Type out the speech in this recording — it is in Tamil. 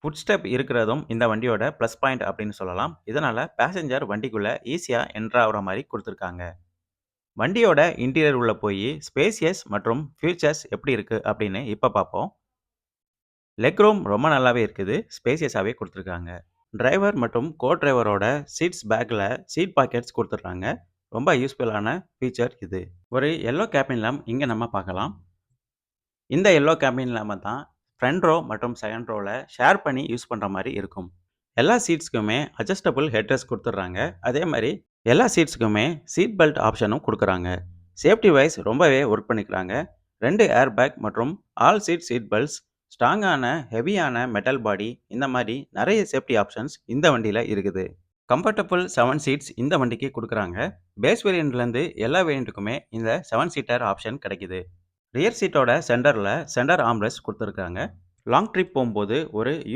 ஃபுட் ஸ்டெப் இருக்கிறதும் இந்த வண்டியோட ப்ளஸ் பாயிண்ட் அப்படின்னு சொல்லலாம். இதனால பேசஞ்சர் வண்டிக்குள்ள ஈஸியா என்டர் ஆகுற மாரி குடுத்துருக்காங்க. வண்டியோட இன்டீரியர் உள்ள போயி ஸ்பேசியஸ் மற்றும் ஃபியூச்சர்ஸ் எப்படி இருக்கு அப்படின்னு இப்ப பார்ப்போம். லெக் ரூம் ரொம்ப நல்லாவே இருக்குது. ஸ்பேசியஸாவே குடுத்துருக்காங்க. டிரைவர் மற்றும் கோ டிரைவரோட சீட்ஸ் பேக்ல சீட் பாக்கெட்ஸ் குடுத்துடுறாங்க. ரொம்ப யூஸ்ஃபுல்லான ஃபீச்சர் இது. ஒரு எல்லோ கேபின் லேம்ப் இங்க நம்ம பார்க்கலாம். இந்த எல்லோ கேபின் லேம்ப தான் ஃப்ரண்ட் ரோ மற்றும் செகண்ட் ரோல ஷேர் பண்ணி யூஸ் பண்ற மாரி இருக்கும். எல்லா சீட்ஸ்க்குமே அட்ஜஸ்டபிள் ஹெட்ரெஸ்ட் குடுத்துடுறாங்க. அதே மாரி எல்லா சீட்ஸ்க்குமே சீட் பெல்ட் ஆப்ஷனும் குடுக்குறாங்க. சேஃப்டி வைஸ் ரொம்பவே ஒர்க் பண்ணிக்கிறாங்க. 2 ஏர் பேக் மற்றும் ஆல் சீட் பெல்ட்ஸ், ஸ்ட்ராங்கான ஹெவியான மெட்டல் பாடி இந்த மாரி நெறைய சேஃப்டி ஆப்ஷன்ஸ் இந்த வண்டியில இருக்குது. கம்ஃபர்டபுள் 7 சீட்ஸ் இந்த வண்டிக்கு குடுக்குறாங்க. பேஸ் வேரியண்ட்லேருந்து எல்லா வேரியண்ட்டுக்குமே இந்த 7 சீட்டர் ஆப்ஷன் கிடைக்குது. ரியர் சீட்டோட சென்டர்ல சென்டர் ஆர்ம்ரெஸ்ட் குடுத்துருக்காங்க. லாங் ட்ரிப் போம்போது ஒரு